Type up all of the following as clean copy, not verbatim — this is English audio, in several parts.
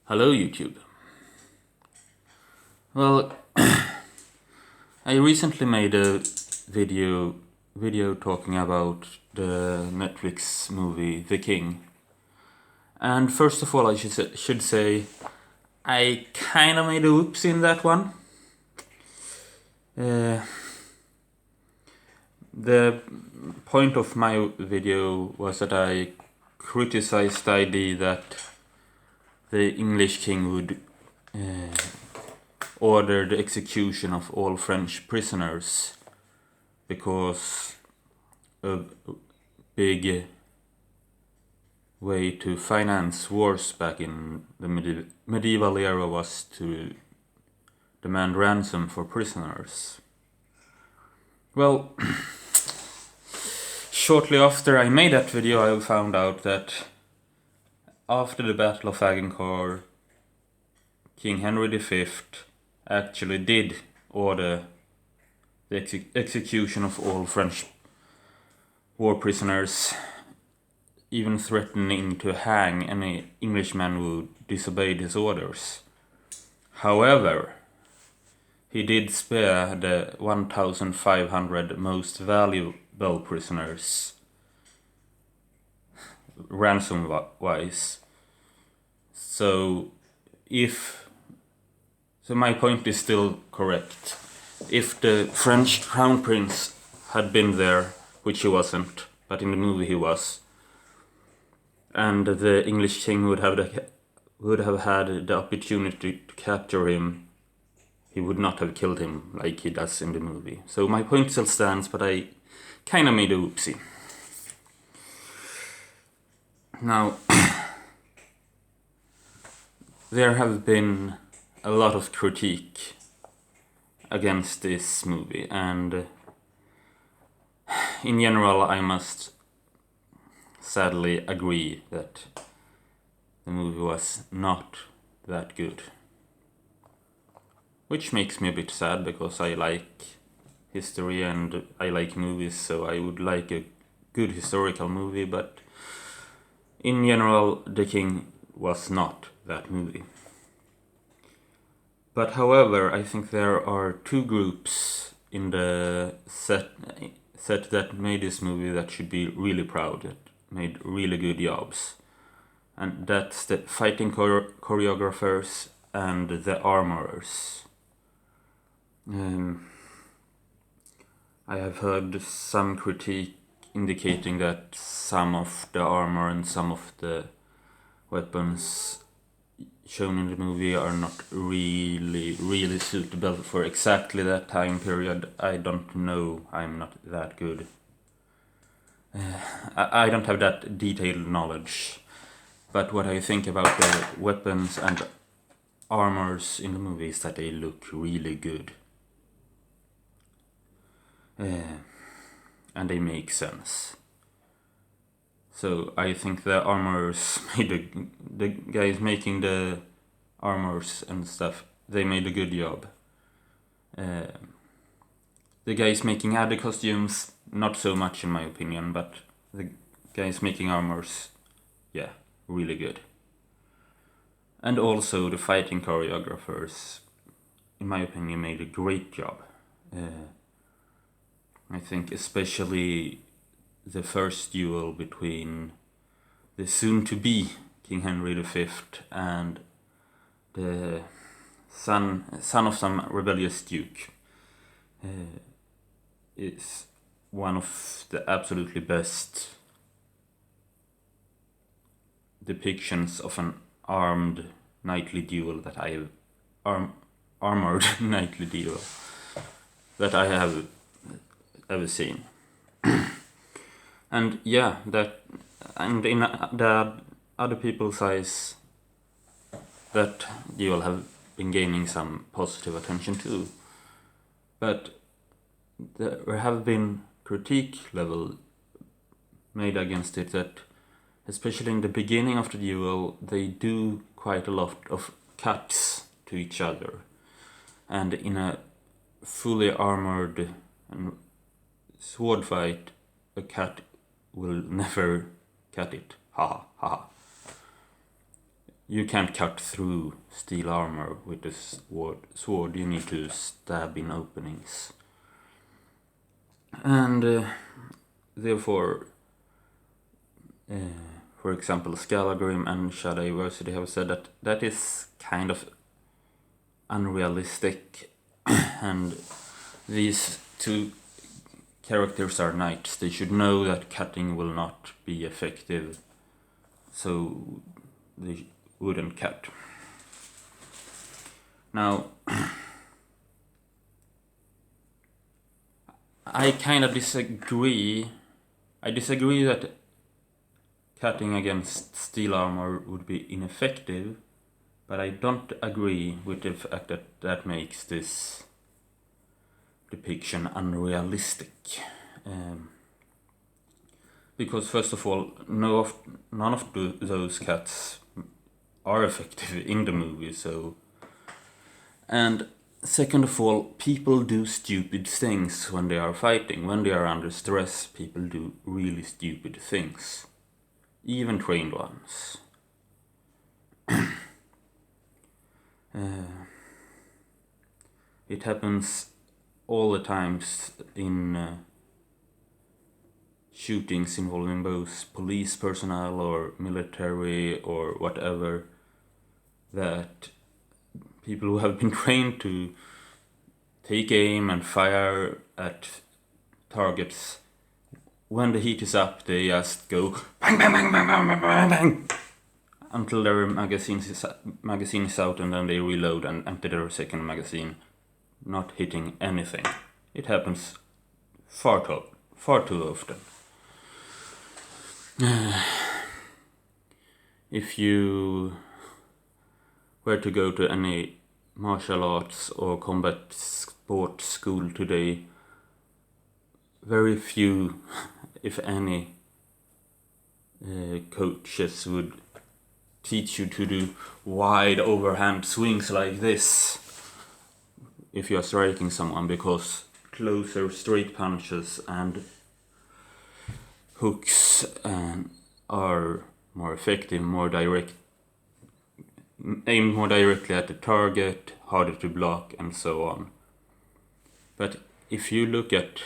Hello YouTube. Well, I recently made a video talking about the Netflix movie The King. And first of all I should say I kinda made a whoops in that one. The point of my video was that I criticized the idea that the English king would order the execution of all French prisoners because a big way to finance wars back in the medieval era was to demand ransom for prisoners. Well, shortly after I made that video I found out that after the Battle of Agincourt, King Henry V actually did order the execution of all French war prisoners, even threatening to hang any Englishman who disobeyed his orders. However, he did spare the 1,500 most valuable prisoners, ransom-wise. So my point is still correct. If the French crown prince had been there, which he wasn't, but in the movie he was, and the English king would have had the opportunity to capture him, he would not have killed him like he does in the movie. So my point still stands, but I kinda made a whoopsie. Now, there have been a lot of critique against this movie, and in general I must sadly agree that the movie was not that good. Which makes me a bit sad because I like history and I like movies, so I would like a good historical movie, but in general The King was not that movie. But however, I think there are two groups in the set that made this movie that should be really proud, that made really good jobs. And that's the fighting choreographers and the armorers. I have heard some critique indicating that some of the armor and some of the weapons shown in the movie are not really suitable for exactly that time period. I don't know, I'm not that good. I don't have that detailed knowledge, but what I think about the weapons and armors in the movie is that they look really good. And they make sense. So I think the armorers the guys making the armors and stuff, they made a good job. The guys making other costumes, not so much in my opinion, but the guys making armors, yeah, really good. And also the fighting choreographers, in my opinion, made a great job. I think especially the first duel between the soon-to-be King Henry V and the son of some rebellious duke is one of the absolutely best depictions of an armed knightly duel that I have armored knightly duel that I have ever seen. And yeah, and in the other people's eyes, that duel have been gaining some positive attention too. But there have been critique level made against it that, especially in the beginning of the duel, they do quite a lot of cuts to each other. And in a fully armored and sword fight, a cut will never cut it. Ha ha ha. you can't cut through steel armor with the sword. You need to stab in openings. And therefore, for example, Scalagrim and Shadowversity have said that that is kind of unrealistic, and these two characters are knights. They should know that cutting will not be effective, so they wouldn't cut. Now, I kind of disagree. I disagree that cutting against steel armor would be ineffective, but I don't agree with the fact that that makes this depiction unrealistic. Because first of all, none of those cuts are effective in the movie, so... And second of all, people do stupid things when they are fighting. When they are under stress, people do really stupid things. Even trained ones. It happens all the times in shootings involving both police personnel or military or whatever, that people who have been trained to take aim and fire at targets, when the heat is up, they just go bang, bang, bang, bang, bang, bang, bang, until their magazine is out, and then they reload and empty their second magazine, not hitting anything. It happens far too often. If you were to go to any martial arts or combat sports school today, very few, if any, coaches would teach you to do wide overhand swings like this if you are striking someone, because closer straight punches and hooks are more effective, more direct, aimed more directly at the target, harder to block, and so on. But if you look at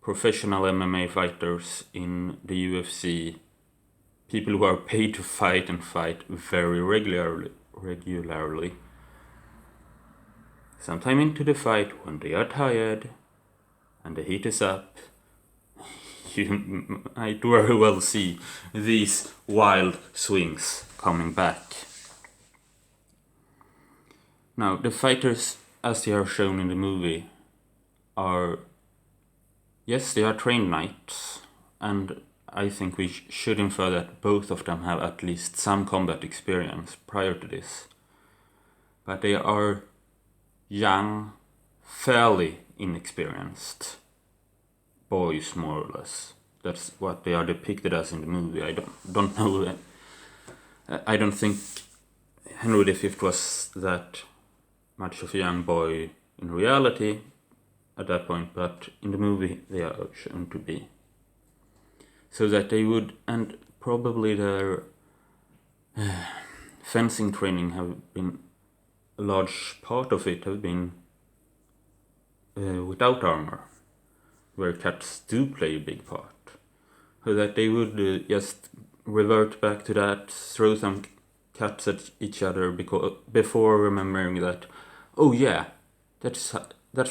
professional MMA fighters in the UFC, people who are paid to fight and fight very regularly, sometime into the fight, when they are tired and the heat is up, you might very well see these wild swings coming back. Now, the fighters, as they are shown in the movie, are... Yes, they are trained knights, and I think we should infer that both of them have at least some combat experience prior to this. But they are young, fairly inexperienced boys, more or less. That's what they are depicted as in the movie. I don't know. I don't think Henry V was that much of a young boy in reality at that point, but in the movie they are shown to be. So that they would, and probably their fencing training have been, a large part of it have been without armor, where cuts do play a big part. So that they would just revert back to that, throw some cuts at each other before remembering that, oh yeah, that's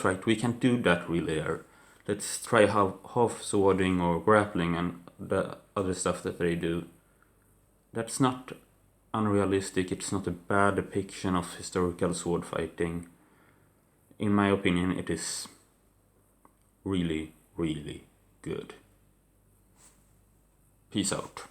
right, we can't do that really there. Let's try half swording or grappling and the other stuff that they do. That's not unrealistic, it's not a bad depiction of historical sword fighting. In my opinion, it is really, really good. Peace out.